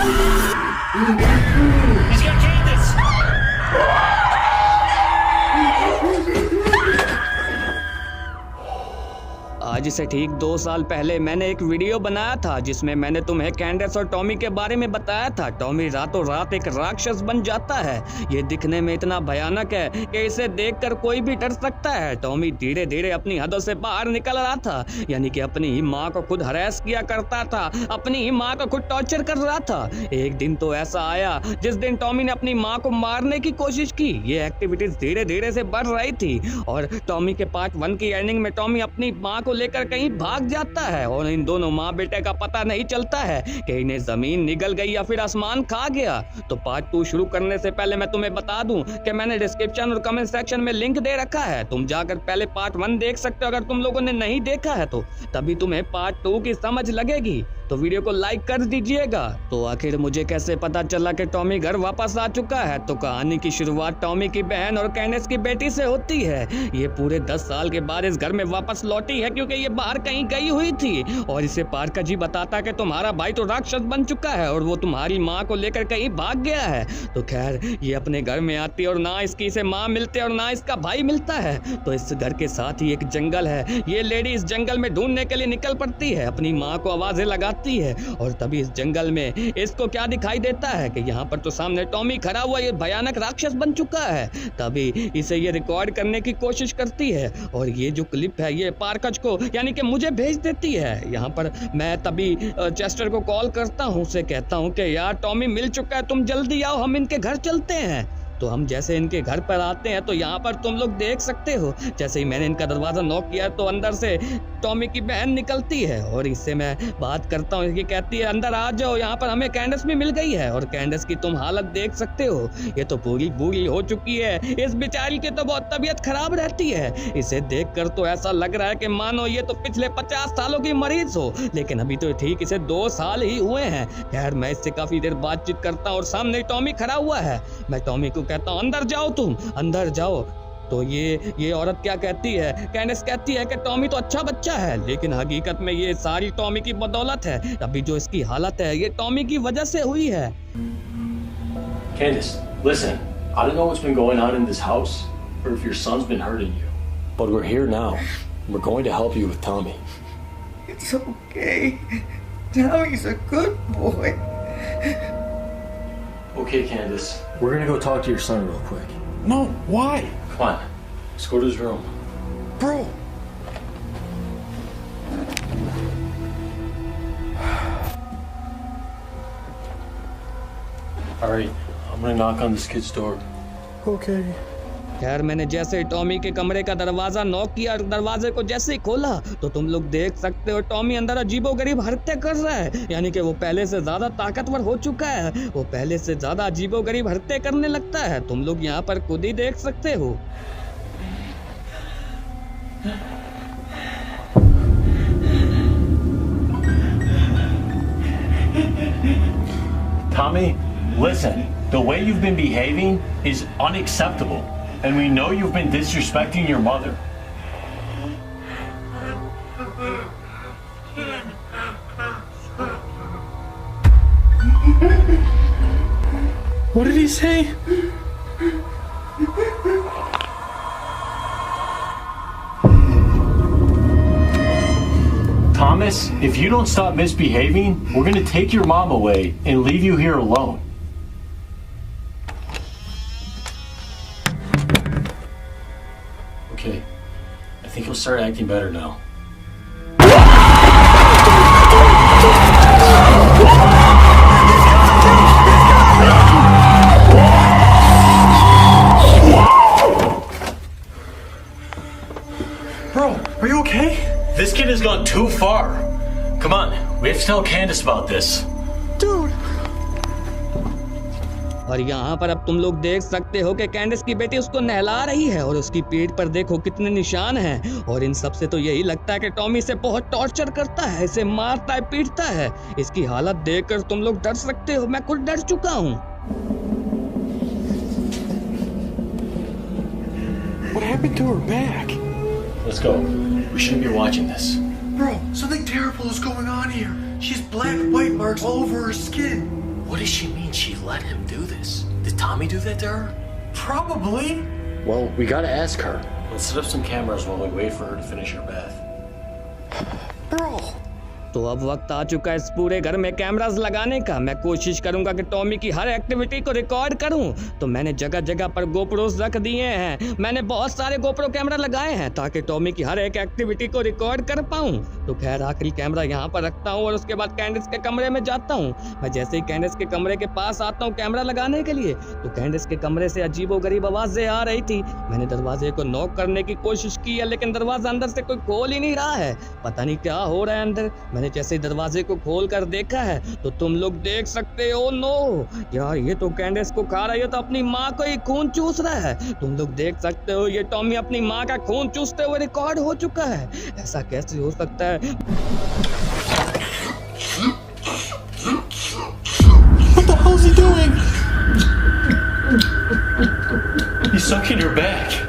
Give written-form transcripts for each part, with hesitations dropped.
He's got Candace! आज से ठीक 2 साल पहले मैंने एक वीडियो बनाया था जिसमें मैंने तुम्हें कैंडेस और टॉमी के बारे में बताया था। टॉमी रातों रात एक राक्षस बन जाता है। ये दिखने में इतना भयानक है कि इसे देखकर कोई भी डर सकता है। टॉमी धीरे धीरे अपनी हदों से बाहर निकल रहा था, यानी कि अपनी ही माँ को खुद हरास किया करता था, अपनी ही माँ को खुद टॉर्चर कर रहा था। एक दिन तो ऐसा आया जिस दिन टॉमी ने अपनी माँ को मारने की कोशिश की। ये एक्टिविटीज धीरे धीरे से बढ़ रही थी और टॉमी के पार्ट 1 की एंडिंग में टॉमी अपनी माँ को लेकर कहीं भाग जाता है और इन दोनों माँ बेटे का पता नहीं चलता है कि इन्हें जमीन निगल गई या फिर आसमान खा गया। तो पार्ट 2 शुरू करने से पहले मैं तुम्हें बता दूं कि मैंने डिस्क्रिप्शन और कमेंट सेक्शन में लिंक दे रखा है, तुम जाकर पहले पार्ट 1 देख सकते हो। अगर तुम लोगों ने नहीं देखा है तो तभी तुम्हें पार्ट 2 की समझ लगेगी। तो वीडियो को लाइक कर दीजिएगा। तो आखिर मुझे कैसे पता चला कि टॉमी घर वापस आ चुका है? तो कहानी की शुरुआत टॉमी की बहन और कैंडेस की बेटी से होती है। ये पूरे 10 साल के बाद इस घर में वापस लौटी है क्योंकि ये बाहर कहीं गई हुई थी और इसे पार्का जी बताता कि तुम्हारा भाई तो राक्षस बन चुका है और वो तुम्हारी माँ को लेकर कहीं भाग गया है। तो खैर ये अपने घर में आती है और ना इसकी इसे माँ मिलती है और ना इसका भाई मिलता है। तो इस घर के साथ ही एक जंगल है। ये लेडी इस जंगल में ढूंढने के लिए निकल पड़ती है, अपनी माँ को आवाजें लगाती है और तभी इस जंगल में इसको क्या दिखाई देता है कि यहाँ पर तो सामने टॉमी खड़ा हुआ ये भयानक राक्षस बन चुका है। तभी इसे ये रिकॉर्ड करने की कोशिश करती है और ये जो क्लिप है ये पार्कज को यानी कि मुझे भेज देती है। यहाँ पर मैं तभी चेस्टर को कॉल करता हूँ, उसे कहता हूँ कि यार टॉमी मिल चुका है, तुम जल्दी आओ, हम इनके घर चलते हैं। तो हम जैसे इनके घर पर आते हैं तो यहाँ पर तुम लोग देख सकते हो जैसे ही मैंने इनका दरवाजा नॉक किया तो अंदर से टॉमी की बहन निकलती है और इससे मैं बात करता हूँ। ये कहती है अंदर आ जाओ, यहाँ पर हमें कैंडेस भी मिल गई है। और कैंडेस की तुम हालत देख सकते हो, ये तो पूरी बुरी हो चुकी है। इस बेचारी की तो बहुत तबीयत खराब रहती है। इसे देखकर तो ऐसा लग रहा है कि मानो ये तो पिछले 50 सालों की मरीज हो, लेकिन अभी तो ठीक इसे 2 साल ही हुए हैं। खैर मैं इससे काफी देर बातचीत करता हूँ और सामने टॉमी खड़ा हुआ है। मैं टॉमी को कहता हूँ अंदर जाओ, तुम अंदर जाओ। तो ये औरत क्या कहती है? कैंडेस कहती है कि टॉमी तो अच्छा बच्चा है, लेकिन हकीकत में ये सारी टॉमी की बदौलत है। अभी जो इसकी हालत है ये टॉमी की वजह से हुई है। Candace, listen, I don't know what's been going on in this house or if your son's been hurting you, but we're here now. We're going to help you with Tommy. It's okay. Tommy's a good boy. Okay, Candace, we're gonna go talk to your son real quick. No, why? Come on, let's go to his room. Bro. All right, I'm gonna knock on this kid's door. Okay. खैर मैंने जैसे Tommy के कमरे का दरवाजा knock किया और दरवाजे को जैसे ही खोला तो तुम लोग देख सकते हो टॉमी अंदर अजीबोगरीब हरकतें कर रहा है, यानी कि वो पहले से ज्यादा ताकतवर हो चुका है। वो पहले से ज्यादा अजीबोगरीब हरकतें करने लगता है। तुम लोग यहाँ पर खुद ही देख सकते हो। Tommy, listen, the way you've been behaving is unacceptable, and we know you've been disrespecting your mother. What did he say? Thomas, if you don't stop misbehaving, we're gonna take your mom away and leave you here alone. Okay, I think he'll start acting better now. Bro, are you okay? This kid has gone too far. Come on, we have to tell Candace about this. Dude. और यहाँ पर अब तुम लोग देख सकते हो कि कैंडेस की बेटी उसको नहला रही है और उसकी पीठ पर देखो कितने निशान हैं। और इन सब से तो यही लगता है कि टॉमी इसे बहुत टॉर्चर करता है, इसे मारता है, पीटता है। इसकी हालत देखकर तुम लोग डर सकते हो, मैं खुद डर चुका हूँ। What happened to her back? Let's go. We shouldn't be watching this. Bro, something terrible is going on here. She has black white marks all over her skin. What does she mean she let him do this? Did Tommy do that to her? Probably. Well, we gotta ask her. Let's set up some cameras while we wait for her to finish her bath. Bro. तो अब वक्त आ चुका है इस पूरे घर में cameras लगाने का। मैं कोशिश करूंगा कि टॉमी की हर एक्टिविटी को रिकॉर्ड करूं। तो मैंने जगह जगह पर गोप्रोस रख दिए हैं। मैंने बहुत सारे गोप्रो कैमरा लगाए हैं ताकि टॉमी की हर एक एक्टिविटी को रिकॉर्ड कर पाऊं। तो खैर आखिरी कैमरा यहाँ पर रखता हूँ और उसके बाद कैंडिस के कमरे में जाता हूँ। मैं जैसे ही कैंडिस के कमरे के पास आता हूँ कैमरा लगाने के लिए, तो कैंडिस के कमरे से अजीबोगरीब आवाजें आ रही थी। मैंने दरवाजे को नॉक करने की कोशिश की है, लेकिन दरवाजा अंदर से कोई खोल ही नहीं रहा है। पता नहीं क्या हो रहा है अंदर। मैंने जैसे ही दरवाजे को खोल कर देखा है तो तुम लोग देख सकते हो, नो यार, ये तो कैंडिस को खा रहा है। ये तो अपनी माँ को ही खून चूस रहा है। तुम लोग देख सकते हो ये टॉमी अपनी माँ का खून चूसते हुए रिकॉर्ड हो चुका है। ऐसा कैसे हो सकता है? What the hell is he doing? He's sucking her back.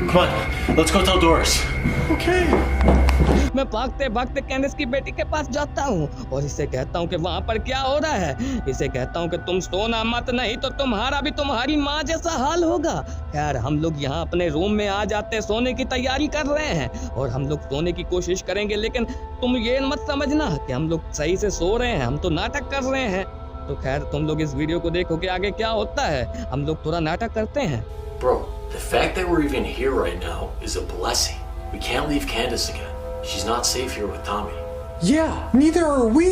Come on, let's go tell Doris. Okay. मैं भागते भागते कैंडिस की बेटी के पास जाता हूँ और इसे कहता हूँ कि वहाँ पर क्या हो रहा है। इसे कहता हूँ कि तुम सोना मत, नहीं तो तुम्हारा भी तुम्हारी माँ जैसा हाल होगा। खैर हम लोग यहाँ अपने रूम में आ जाते, सोने की तैयारी कर रहे हैं और हम लोग सोने की कोशिश करेंगे, लेकिन तुम ये मत समझना कि हम लोग सही से सो रहे हैं, हम तो नाटक कर रहे हैं। तो खैर तुम लोग इस वीडियो को देखो कि आगे क्या होता है। हम लोग थोड़ा नाटक करते हैं। Bro, the fact that we're even here right now is a blessing. We can't leave Candace again. She's not safe here with Tommy. Yeah, neither are we.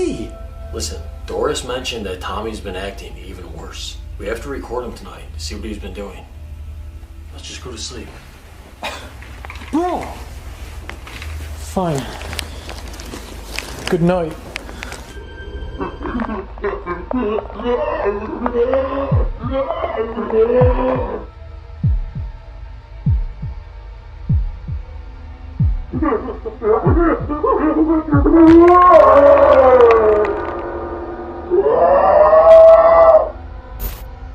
Listen, Doris mentioned that Tommy's been acting even worse. We have to record him tonight to see what he's been doing. Let's just go to sleep. Bro. Fine. Good night.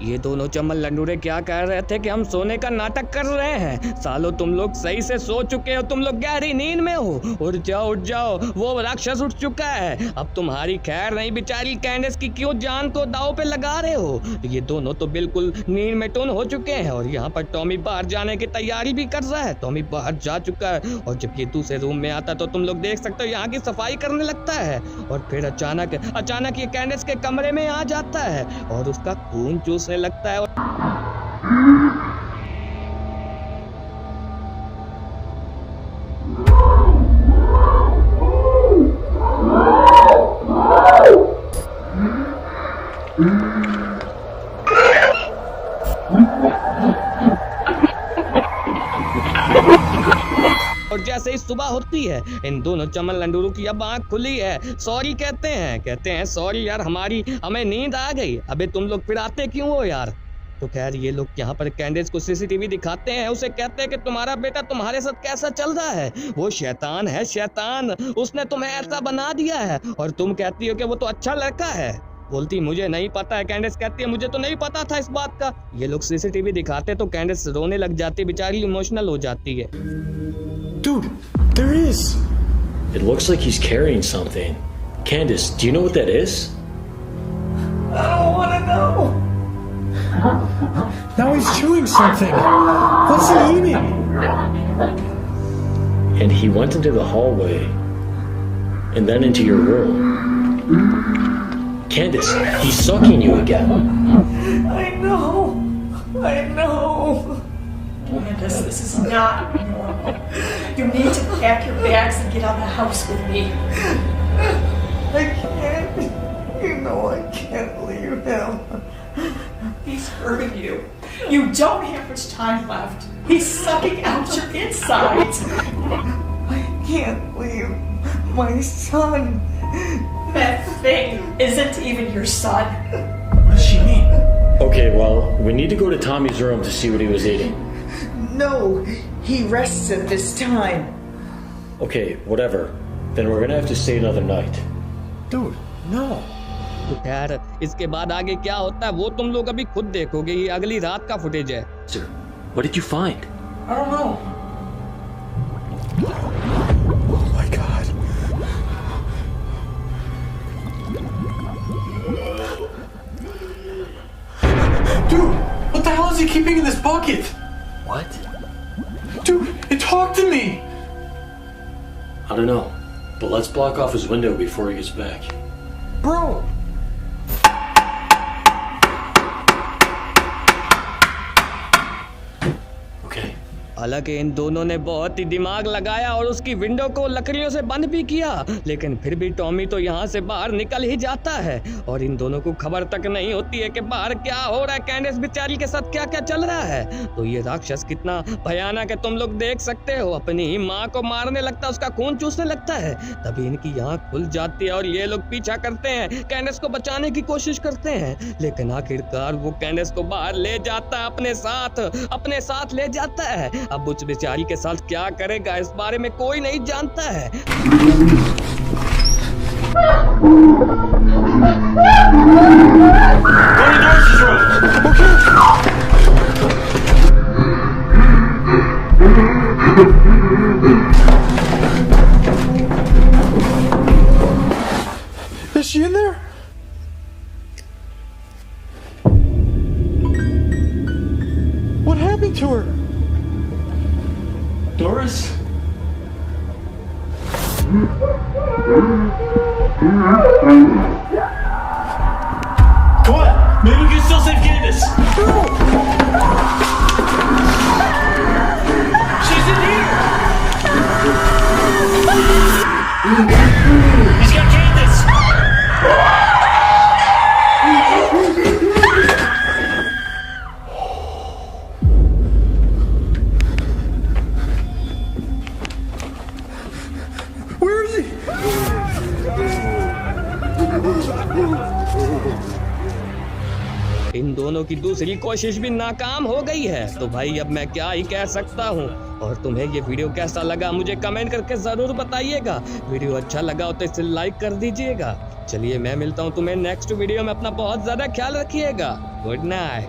ये दोनों चमन लंडूरे क्या कह रहे थे कि हम सोने का नाटक कर रहे हैं। सालों तुम लोग सही से सो चुके हो, तुम लोग गहरी नींद में हो। उठ जाओ, वो राक्षस उठ चुका है। अब तुम्हारी खैर नहीं। बेचारी कैंडिस की क्यों जान को दांव पे लगा रहे हो? ये दोनों तो बिल्कुल नींद में टुन हो चुके हैं और यहाँ पर टॉमी बाहर जाने की तैयारी भी कर रहा है। टॉमी बाहर जा चुका है और जब ये दूसरे रूम में आता तो तुम लोग देख सकते हो यहाँ की सफाई करने लगता है और फिर अचानक ये कैंडिस के कमरे में आ जाता है और उसका खून चूसने लगता है। और जैसे ही सुबह होती है इन दोनों चमन लंडूरों की अब आंख खुली है। सॉरी कहते हैं सॉरी यार, हमें नींद आ गई। अबे तुम लोग फिर आते क्यों हो यार? तो खैर ये लोग यहाँ पर कैंडिस को सीसीटीवी दिखाते हैं। उसे कहते हैं कि तुम्हारा बेटा तुम्हारे साथ कैसा चल रहा है। वो शैतान है, शैतान। उसने तुम्हें ऐसा बना दिया है और तुम कहती हो कि वो तो अच्छा लड़का है। बोलती मुझे नहीं पता है। कैंडिस कहती है मुझे तो नहीं पता था इस बात का। ये लोग सीसीटीवी दिखाते तो कैंडिस रोने लग जाती, बेचारी इमोशनल हो जाती है। Dude, there is. It looks like he's carrying something. Candace, do you know what that is? I don't want to know. Now he's chewing something. What's he eating? And he went into the hallway and then into your room. Candace, he's sucking you again. I know. Candace, this is not normal. You need to pack your bags and get out of the house with me. I can't. You know I can't leave him. He's hurting you. You don't have much time left. He's sucking out your insides. I can't leave my son. That thing isn't even your son. What does she mean? Okay, well, we need to go to Tommy's room to see what he was eating. No, he rests at this time. Okay, whatever. Then we're gonna have to stay another night. Dude, no. तो खैर इसके बाद आगे क्या होता है वो तुम लोग अभी खुद देखोगे। ये अगली रात का फुटेज है। Sir, what did you find? I don't know. Oh my god. Dude, what the hell is he keeping in this bucket? What? Dude, it talked to me! I don't know. But let's block off his window before he gets back. Bro! Okay. हालांकि इन दोनों ने बहुत ही दिमाग लगाया और उसकी window को लकड़ियों से बंद भी किया, लेकिन फिर भी टॉमी तो यहाँ से बाहर निकल ही जाता है और इन दोनों को खबर तक नहीं होती है कि बाहर क्या हो रहा है, कैंडेस बेचारी के साथ क्या क्या चल रहा है। तो ये राक्षस कितना भयानक है तुम लोग देख सकते हो, अपनी ही माँ को मारने लगता है, उसका खून चूसने लगता है। तभी इनकी आँख खुल जाती है और ये लोग पीछा करते हैं, कैंडेस को बचाने की कोशिश करते हैं, लेकिन आखिरकार वो कैंडेस को बाहर ले जाता है, अपने साथ ले जाता है। अब उस बेचारी के साथ क्या करेगा इस बारे में कोई नहीं जानता है। Is she in there? What happened to her? Doris? Come on! Maybe we can still save Candace! She's in here! He's got Candace! Where is he? इन दोनों की दूसरी कोशिश भी नाकाम हो गई है। तो भाई अब मैं क्या ही कह सकता हूँ। और तुम्हें ये वीडियो कैसा लगा मुझे कमेंट करके जरूर बताइएगा। वीडियो अच्छा लगा हो तो इसे लाइक कर दीजिएगा। चलिए मैं मिलता हूँ तुम्हें नेक्स्ट वीडियो में। अपना बहुत ज्यादा ख्याल रखिएगा। Good night.